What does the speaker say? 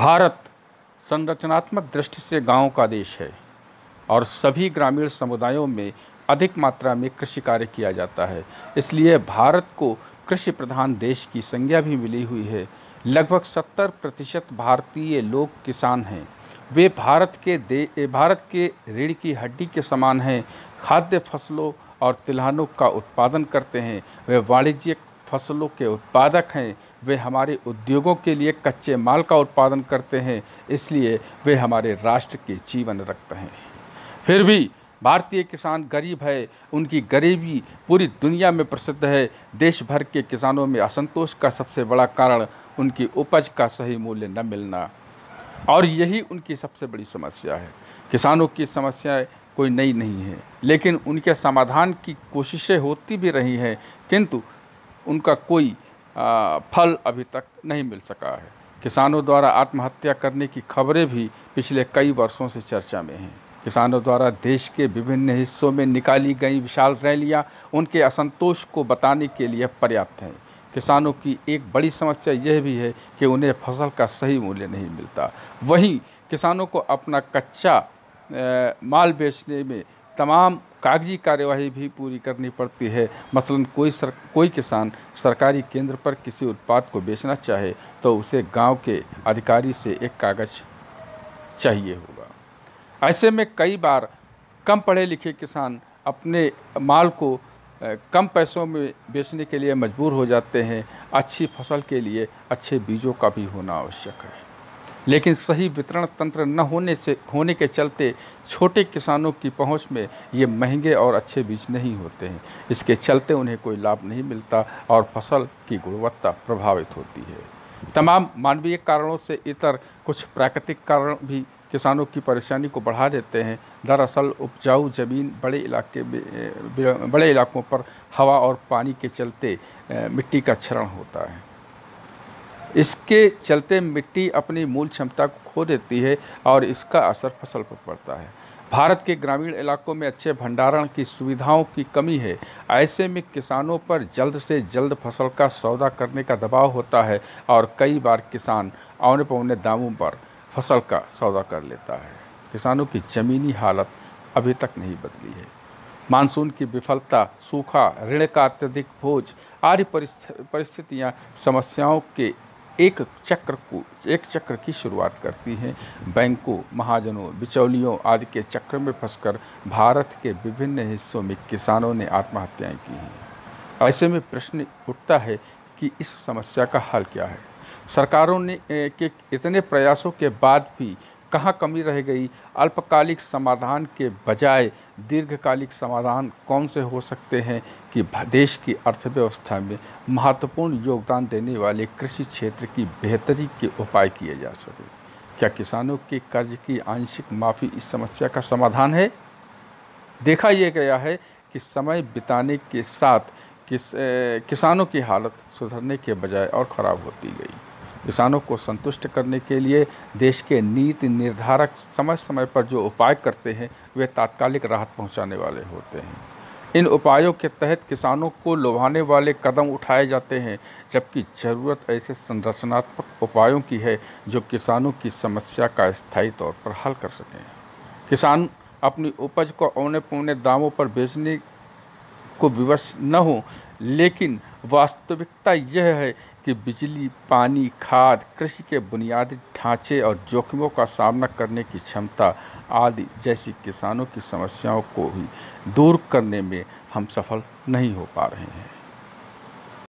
भारत संरचनात्मक दृष्टि से गांव का देश है और सभी ग्रामीण समुदायों में अधिक मात्रा में कृषि कार्य किया जाता है। इसलिए भारत को कृषि प्रधान देश की संज्ञा भी मिली हुई है। लगभग 70% भारतीय लोग किसान हैं। वे भारत के रीढ़ की हड्डी के समान हैं। खाद्य फसलों और तिलहनों का उत्पादन करते हैं। वे वाणिज्यिक फसलों के उत्पादक हैं। वे हमारे उद्योगों के लिए कच्चे माल का उत्पादन करते हैं, इसलिए वे हमारे राष्ट्र के जीवन रक्त हैं। फिर भी भारतीय किसान गरीब है। उनकी गरीबी पूरी दुनिया में प्रसिद्ध है। देश भर के किसानों में असंतोष का सबसे बड़ा कारण उनकी उपज का सही मूल्य न मिलना, और यही उनकी सबसे बड़ी समस्या है। किसानों की समस्याएं कोई नई नहीं है, लेकिन उनके समाधान की कोशिशें होती भी रही हैं, किंतु उनका कोई फल अभी तक नहीं मिल सका है। किसानों द्वारा आत्महत्या करने की खबरें भी पिछले कई वर्षों से चर्चा में हैं। किसानों द्वारा देश के विभिन्न हिस्सों में निकाली गई विशाल रैलियां उनके असंतोष को बताने के लिए पर्याप्त हैं। किसानों की एक बड़ी समस्या यह भी है कि उन्हें फसल का सही मूल्य नहीं मिलता। वहीं किसानों को अपना कच्चा माल बेचने में तमाम कागजी कार्यवाही भी पूरी करनी पड़ती है। मसलन कोई किसान सरकारी केंद्र पर किसी उत्पाद को बेचना चाहे तो उसे गांव के अधिकारी से एक कागज़ चाहिए होगा। ऐसे में कई बार कम पढ़े लिखे किसान अपने माल को कम पैसों में बेचने के लिए मजबूर हो जाते हैं। अच्छी फसल के लिए अच्छे बीजों का भी होना आवश्यक है, लेकिन सही वितरण तंत्र न होने के चलते छोटे किसानों की पहुंच में ये महंगे और अच्छे बीज नहीं होते हैं। इसके चलते उन्हें कोई लाभ नहीं मिलता और फसल की गुणवत्ता प्रभावित होती है। तमाम मानवीय कारणों से इतर कुछ प्राकृतिक कारण भी किसानों की परेशानी को बढ़ा देते हैं। दरअसल उपजाऊ ज़मीन बड़े इलाकों पर हवा और पानी के चलते मिट्टी का क्षरण होता है। इसके चलते मिट्टी अपनी मूल क्षमता को खो देती है और इसका असर फसल पर पड़ता है। भारत के ग्रामीण इलाकों में अच्छे भंडारण की सुविधाओं की कमी है। ऐसे में किसानों पर जल्द से जल्द फसल का सौदा करने का दबाव होता है और कई बार किसान औने पौने दामों पर फसल का सौदा कर लेता है। किसानों की ज़मीनी हालत अभी तक नहीं बदली है। मानसून की विफलता, सूखा, ऋण का अत्यधिक बोझ आदि परिस्थितियाँ समस्याओं के एक चक्र की शुरुआत करती हैं। बैंकों, महाजनों, बिचौलियों आदि के चक्र में फंसकर भारत के विभिन्न हिस्सों में किसानों ने आत्महत्याएं की हैं। ऐसे में प्रश्न उठता है कि इस समस्या का हल क्या है। सरकारों ने के इतने प्रयासों के बाद भी कहाँ कमी रह गई। अल्पकालिक समाधान के बजाय दीर्घकालिक समाधान कौन से हो सकते हैं कि देश की अर्थव्यवस्था में महत्वपूर्ण योगदान देने वाले कृषि क्षेत्र की बेहतरी के उपाय किए जा सके। क्या किसानों के कर्ज की आंशिक माफ़ी इस समस्या का समाधान है? देखा यह गया है कि समय बिताने के साथ किसानों की हालत सुधरने के बजाय और ख़राब होती गई। किसानों को संतुष्ट करने के लिए देश के नीति निर्धारक समय समय पर जो उपाय करते हैं वे तात्कालिक राहत पहुंचाने वाले होते हैं। इन उपायों के तहत किसानों को लुभाने वाले कदम उठाए जाते हैं, जबकि ज़रूरत ऐसे संरचनात्मक उपायों की है जो किसानों की समस्या का स्थायी तौर पर हल कर सकें। किसान अपनी उपज को औने पौने दामों पर बेचने को विवश न हो, लेकिन वास्तविकता यह है कि बिजली, पानी, खाद, कृषि के बुनियादी ढांचे और जोखिमों का सामना करने की क्षमता आदि जैसी किसानों की समस्याओं को भी दूर करने में हम सफल नहीं हो पा रहे हैं।